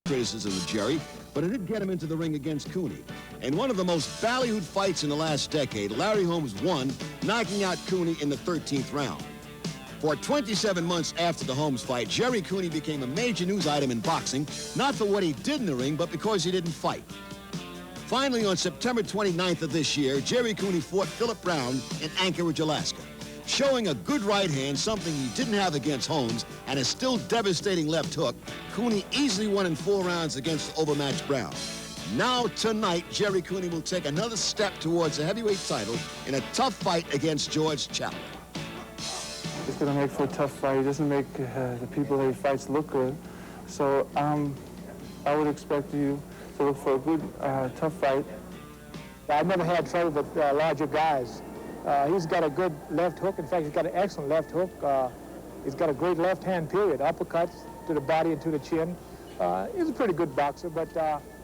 criticism of Gerry, but it did get him into the ring against Cooney. In one of the most ballyhooed fights in the last decade, Larry Holmes won, knocking out Cooney in the 13th round. For 27 months after the Holmes fight, Gerry Cooney became a major news item in boxing, not for what he did in the ring, but because he didn't fight. Finally, on September 29th of this year, Gerry Cooney fought Philip Brown in Anchorage, Alaska. Showing a good right hand, something he didn't have against Holmes, and a still devastating left hook, Cooney easily won in 4 rounds against overmatched Brown. Now, tonight, Gerry Cooney will take another step towards the heavyweight title in a tough fight against George Chaplin. It's going to make for a tough fight. He doesn't make the people that he fights look good. So I would expect you to look for a good, tough fight. I've never had trouble with larger guys. He's got a good left hook. In fact, he's got an excellent left hook. He's got a great left hand, period. Uppercuts to the body and to the chin. He's a pretty good boxer, but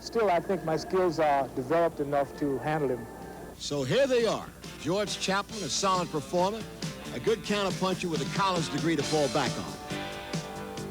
still I think my skills are developed enough to handle him. So here they are. George Chaplin, a solid performer, a good counterpuncher with a college degree to fall back on.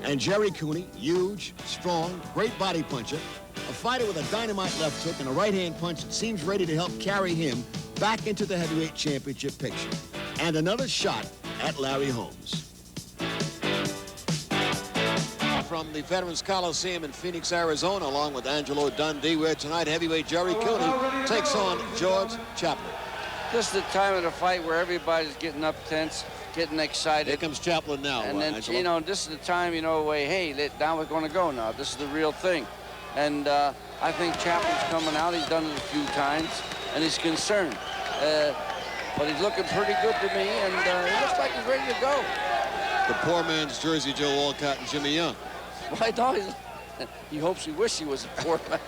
And Gerry Cooney, huge, strong, great body puncher, a fighter with a dynamite left hook and a right-hand punch that seems ready to help carry him back into the heavyweight championship picture. And another shot at Larry Holmes. From the Veterans Coliseum in Phoenix, Arizona, along with Angelo Dundee, where tonight heavyweight Gerry Cooney takes on George Chaplin. This is the time of the fight where everybody's getting up tense, getting excited. Here comes Chaplin now, and then, Angelo. you know, this is the time, you know, where, hey, now we're going to go now. This is the real thing. And I think Chaplin's coming out. He's done it a few times, and he's concerned. But he's looking pretty good to me, and he looks like he's ready to go. The poor man's Jersey Joe Walcott and Jimmy Young. Well, I know he hopes he wished he was a poor man,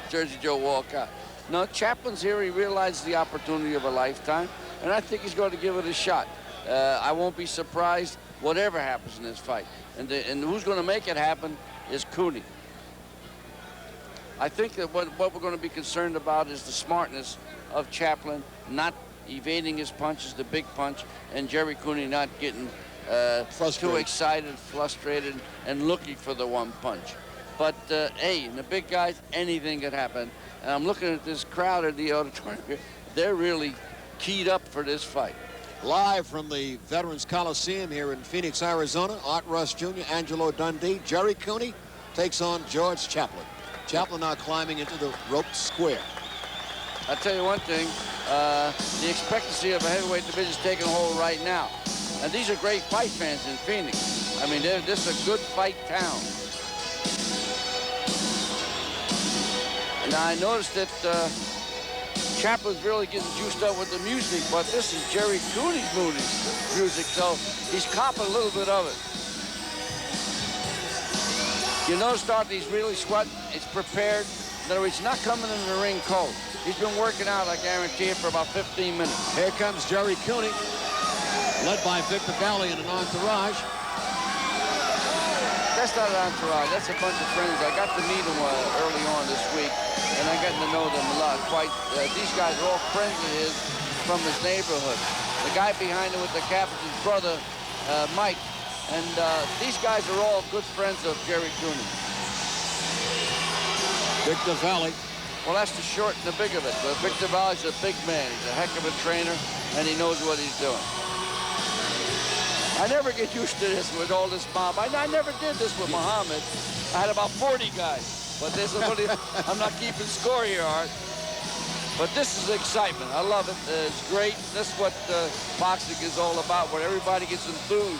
Jersey Joe Walcott. No, Chaplin's here. He realized the opportunity of a lifetime, and I think he's going to give it a shot. I won't be surprised whatever happens in this fight. And who's going to make it happen is Cooney. I think that what we're going to be concerned about is the smartness of Chaplin, not evading his punches, the big punch, and Gerry Cooney not getting too excited, frustrated, and looking for the one punch. But, hey, in the big guys, anything could happen. And I'm looking at this crowd at the auditorium here. They're really keyed up for this fight. Live from the Veterans Coliseum here in Phoenix, Arizona, Art Rush Jr., Angelo Dundee, Gerry Cooney takes on George Chaplin. Chaplin now climbing into the roped square. I'll tell you one thing, the expectancy of a heavyweight division is taking hold right now. And these are great fight fans in Phoenix. I mean, this is a good fight town. And I noticed that Chaplin's really getting juiced up with the music, but this is Gerry Cooney's music, so he's copping a little bit of it. You notice, Art, he's really sweating. He's prepared. In other words, he's not coming into the ring cold. He's been working out, I guarantee it, for about 15 minutes. Here comes Gerry Cooney, led by Victor Valley and an entourage. That's not an entourage. That's a bunch of friends. I got to meet them early on this week, and I got to know them a lot. These guys are all friends of his from his neighborhood. The guy behind him with the cap is his brother, Mike. And these guys are all good friends of Gerry Cooney. Victor Valley. Well, that's the short and the big of it. But Victor Valley's a big man. He's a heck of a trainer, and he knows what he's doing. I never get used to this with all this mob. I never did this with Muhammad. I had about 40 guys. But this is I'm not keeping score here, Art. But this is excitement. I love it. It's great. This is what boxing is all about, where everybody gets enthused.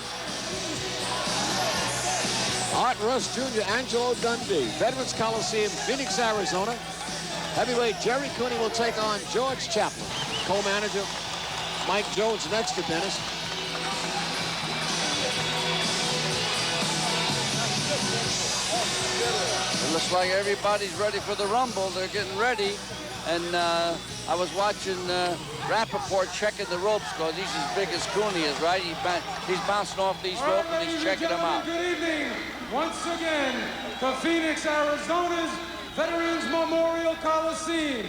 Art Rush Jr., Angelo Dundee, Veterans Coliseum, Phoenix, Arizona. Heavyweight Gerry Cooney will take on George Chaplin. Co-manager Mike Jones next to Dennis. It looks like everybody's ready for the Rumble. They're getting ready. And I was watching Rappaport checking the ropes because he's as big as Cooney is, right? He's bouncing off these ropes and he's checking them out. Good evening. Once again, to Phoenix, Arizona's Veterans Memorial Coliseum.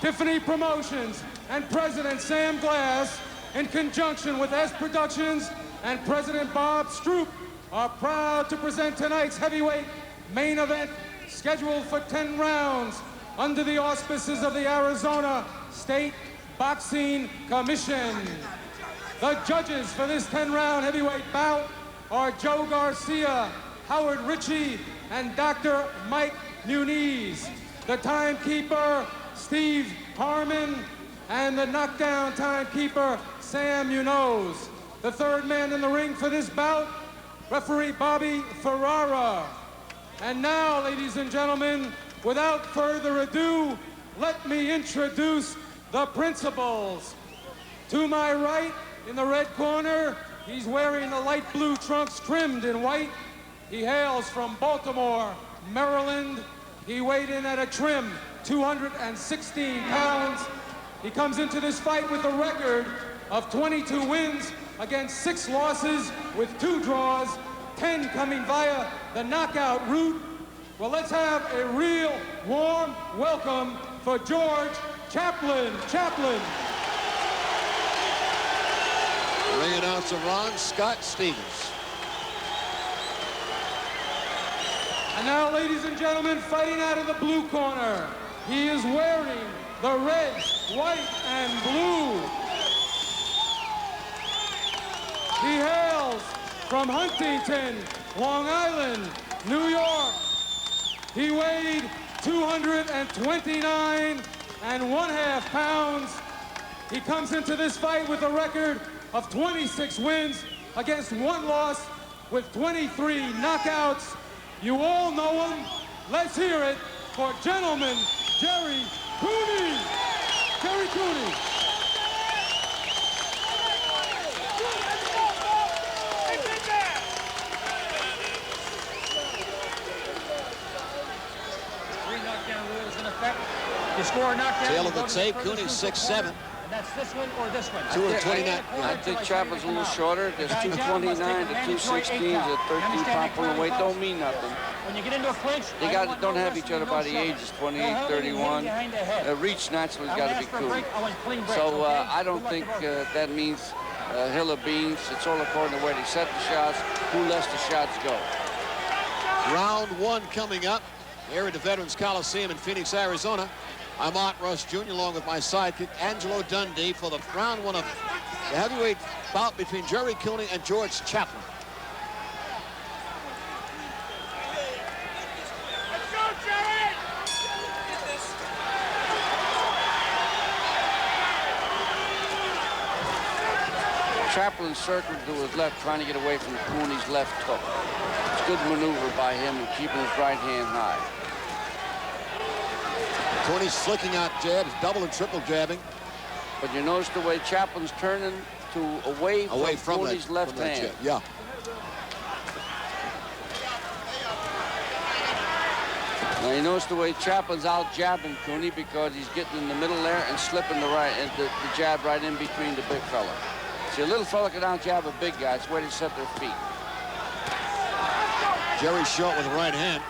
Tiffany Promotions and President Sam Glass, in conjunction with S Productions and President Bob Stroop, are proud to present tonight's heavyweight main event scheduled for 10 rounds under the auspices of the Arizona State Boxing Commission. The judges for this 10-round heavyweight bout are Joe Garcia, Howard Ritchie, and Dr. Mike Muniz. The timekeeper, Steve Harmon, and the knockdown timekeeper, Sam Munoz. The third man in the ring for this bout, referee Bobby Ferrara. And now, ladies and gentlemen, without further ado, let me introduce the principals. To my right, in the red corner, he's wearing the light blue trunks trimmed in white. He hails from Baltimore, Maryland. He weighed in at a trim 216 pounds. He comes into this fight with a record of 22 wins against 6 losses with 2 draws, 10 coming via the knockout route. Well, let's have a real warm welcome for George Chaplin. Chaplin. Ring announcer Ron Scott Stevens. And now, ladies and gentlemen, fighting out of the blue corner, he is wearing the red, white, and blue. He hails from Huntington, Long Island, New York. He weighed 229.5 pounds. He comes into this fight with a record of 26 wins against 1 loss with 23 knockouts. You all know him. Let's hear it for gentleman Gerry Cooney. Gerry Cooney. You score a knockdown. Tail of the tape, Cooney 6'7". And that's this one or this one. 229. I think Chaplin's a little shorter. There's 229 to 216 to 13-pound pulling weight. Don't mean nothing. When you get into a clinch, They don't have each other by the ages, 28, 31. Reach naturally's got to be Cooney. So I don't think that means hill of beans. It's all according to where they set the shots, who lets the shots go. Round 1 coming up here at the Veterans Coliseum in Phoenix, Arizona. I'm Art Rush Jr. along with my sidekick, Angelo Dundee, for the round 1 of the heavyweight bout between Gerry Cooney and George Chaplin. Let's go, Gerry! Chaplin circled to his left, trying to get away from Cooney's left hook. It's good maneuver by him in keeping his right hand high. Cooney's slicking out jabs, double and triple jabbing. But you notice the way Chaplin's turning away from Cooney's left hand. Jab. Yeah. Now you notice the way Chaplin's out jabbing Cooney because he's getting in the middle there and slipping the jab right in between the big fella. See, a little fella can out jab a big guy. It's where they set their feet. Gerry short with the right hand.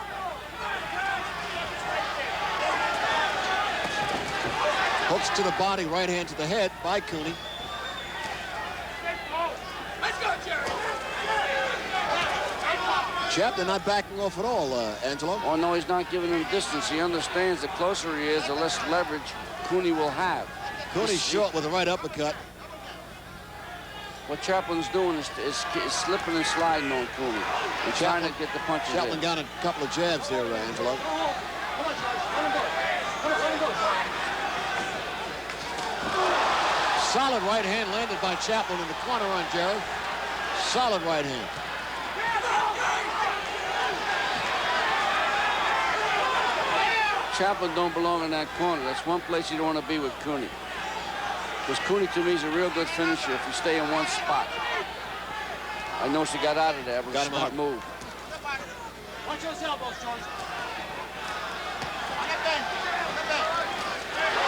Hooks to the body, right hand to the head by Cooney. Let's go, Gerry! Chaplin not backing off at all, Angelo. Oh, no, he's not giving him distance. He understands the closer he is, the less leverage Cooney will have. Cooney's short with the right uppercut. What Chaplin's doing is slipping and sliding on Cooney and trying to get the punches in. Chaplin got a couple of jabs there, Angelo. Solid right hand landed by Chaplin in the corner on Gerry. Solid right hand. Chaplin don't belong in that corner. That's one place you don't want to be with Cooney. Because Cooney, to me, is a real good finisher if you stay in one spot. I know she got out of there, but it was a smart move. Watch those elbows, George.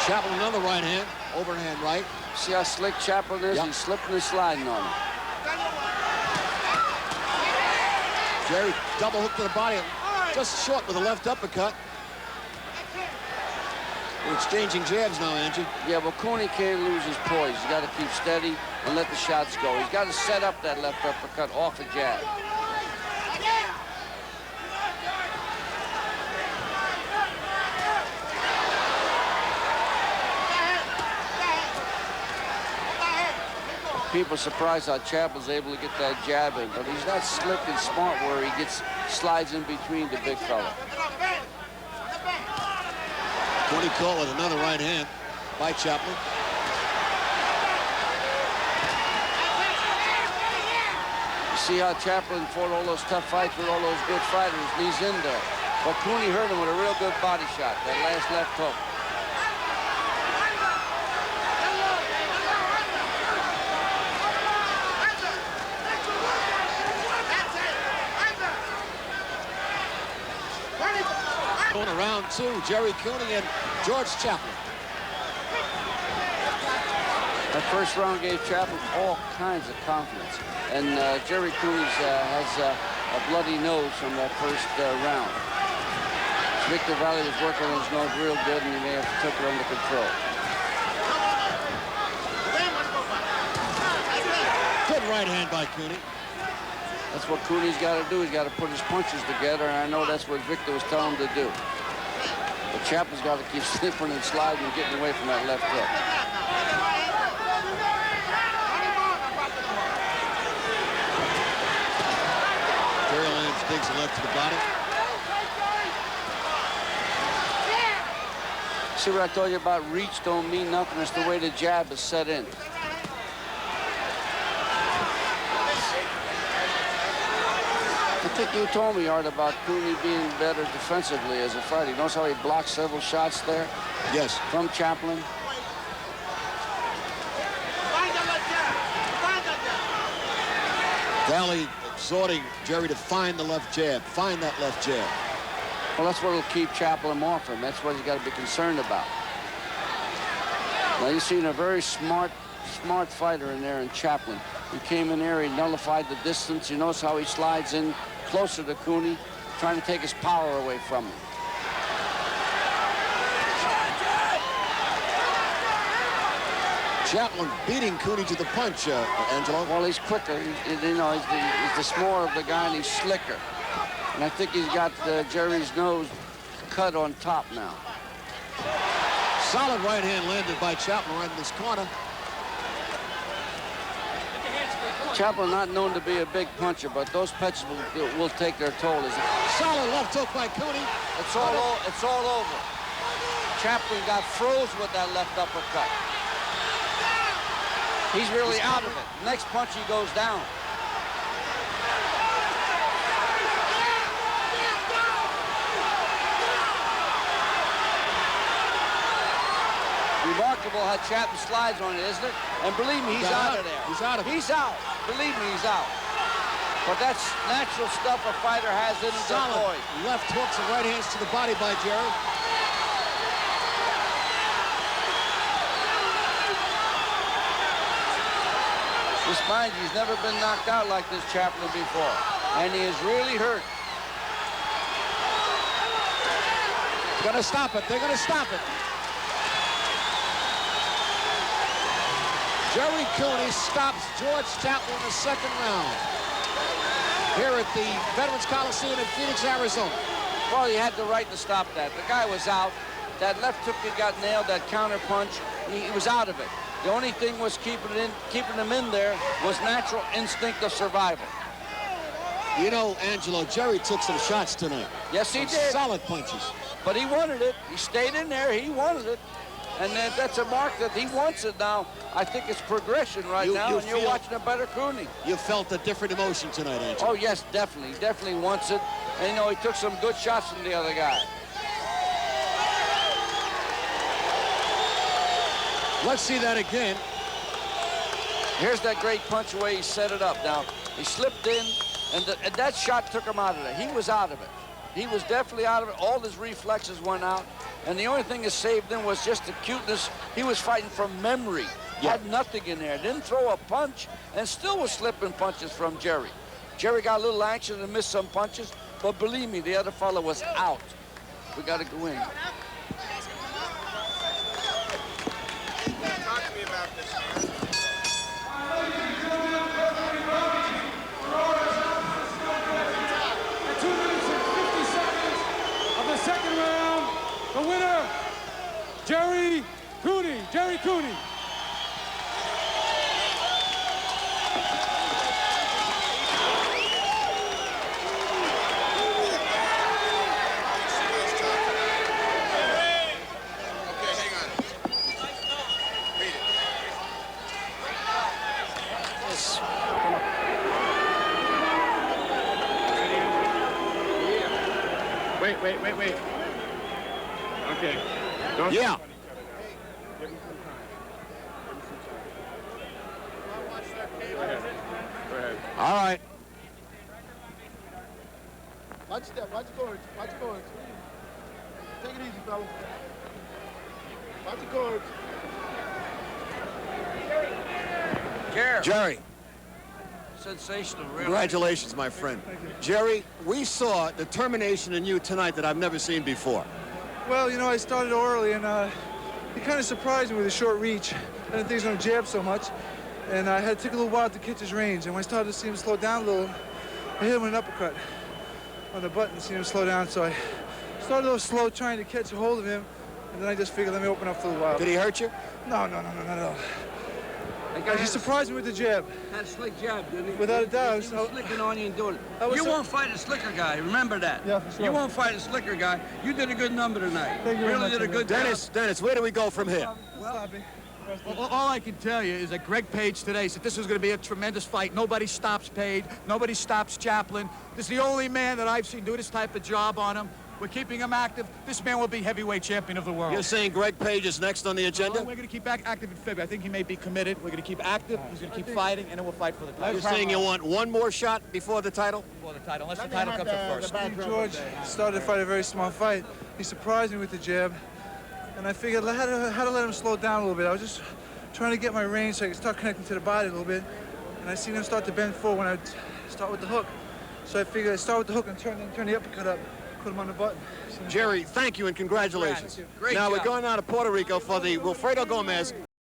Chaplin another right hand, overhand right. See how slick Chaplin is? Yep. He's slipping and sliding on him. Gerry double hook to the body, just short with a left uppercut. We're exchanging jabs now, Angie. Yeah, but Cooney can't lose his poise. He's got to keep steady and let the shots go. He's got to set up that left uppercut off a jab. people are surprised how Chaplin's able to get that jab in, but he's not slick and smart where he slides in between the big fella. Cooney caught with another right hand by Chaplin. You see how Chaplin fought all those tough fights with all those good fighters, and he's in there. But Cooney hurt him with a real good body shot, that last left hook. Going around two, Gerry Cooney and George Chaplin. That first round gave Chaplin all kinds of confidence. And Gerry Cooney has a bloody nose from that first round. Victor Valley was working on his nose real good, and he may have took it under control. Good right hand by Cooney. That's what Cooney's got to do. He's got to put his punches together, and I know that's what Victor was telling him to do. But Chaplin's got to keep slipping and sliding and getting away from that left hook. Jerry Lance digs a left to the body. See what I told you about reach don't mean nothing. It's the way the jab is set in. I think you told me, Art, about Cooney being better defensively as a fighter. You notice how he blocked several shots there? Yes. From Chaplin. Valley exhorting Jerry to find the left jab, find that left jab. Well, that's what will keep Chaplin off him. That's what he's got to be concerned about. Now, you've seen a very smart fighter in there in Chaplin. He came in there, he nullified the distance. You notice how he slides in closer to Cooney, trying to take his power away from him. Chaplin beating Cooney to the punch, Angelo. Well, he's quicker. He's the smaller of the guy, and he's slicker. And I think he's got Jerry's nose cut on top now. Solid right hand landed by Chaplin right in this corner. Chaplin not known to be a big puncher, but those punches will take their toll. Solid left hook by Cooney. It's all over. Chaplin got froze with that left uppercut. He's really out of it. Next punch, he goes down. Remarkable how Chaplin slides on it, isn't it? And believe me, he's out of there. He's out of it. He's out. Believe me, he's out. But that's natural stuff a fighter has in his solid left hooks and right hands to the body by Jerry. Just mind you, he's never been knocked out like this Chaplin before. And he is really hurt. Gonna stop it. They're gonna stop it. Gerry Cooney stops George Chaplin in the second round here at the Veterans Coliseum in Phoenix, Arizona. Well, he had the right to stop that. The guy was out. That left hook he got nailed, that counter punch, he was out of it. The only thing was keeping him in there was natural instinct of survival. You know, Angelo, Jerry took some shots tonight. Yes, he did. Solid punches. But he wanted it. He stayed in there. He wanted it. And that's a mark that he wants it now. I think it's progression now, and you're watching a better Cooney. You felt a different emotion tonight, Angelo. Oh, yes, definitely. He definitely wants it. And, you know, he took some good shots from the other guy. Let's see that again. Here's that great punch away he set it up. Now, he slipped in, and that shot took him out of there. He was out of it. He was definitely out of it. All his reflexes went out. And the only thing that saved him was just the cuteness. He was fighting from memory. Had nothing in there. Didn't throw a punch, and still was slipping punches from Jerry. Jerry got a little anxious and missed some punches, but believe me, the other fellow was out. We got to go in. Talk to me about this, man. At 2 minutes and 50 seconds of the second round, the winner, Gerry Cooney. Gerry Cooney. Wait. Okay. Don't Yeah. Give him some time. Go ahead. All right. Watch step, watch guards, watch guards. Take it easy, fellas. Watch the guards. Gerry, Sensational, really. congratulations, my friend. Gerry, we saw determination in you tonight that I've never seen before. Well, you know, I started early, and he kind of surprised me with a short reach. I didn't think he was going to jab so much, and I had to take a little while to catch his range. And when I started to see him slow down a little, I hit him with an uppercut on the button to see him slow down. So I started a little slow, trying to catch a hold of him, and then I just figured, let me open up for a little while. Did he hurt you? No, not at all. He surprised me with the jab. Had a slick jab, didn't he? Without a doubt. He was slicking on you and doing it. was You so- won't fight a slicker guy. Remember that. Yeah, for sure. You won't fight a slicker guy. You did a good number tonight. Thank you very really much, did a good Dennis, where do we go from here? All I can tell you is that Greg Page today said this was going to be a tremendous fight. Nobody stops Page. Nobody stops Chaplin. This is the only man that I've seen do this type of job on him. We're keeping him active. This man will be heavyweight champion of the world. You're saying Greg Page is next on the agenda? We're going to keep active in February. I think he may be committed. We're going to keep active. He's going to keep fighting, and then we'll fight for the title. You're saying you want one more shot before the title? Before the title, unless the title comes up first. George started to fight a very small fight. He surprised me with the jab, and I figured I had to let him slow down a little bit. I was just trying to get my range so I could start connecting to the body a little bit, and I seen him start to bend forward when I would start with the hook. So I figured I'd start with the hook and turn the uppercut up, put him on the button. Gerry, thank you and congratulations. Great now job. we're going out to Puerto Rico for the Wilfredo Gomez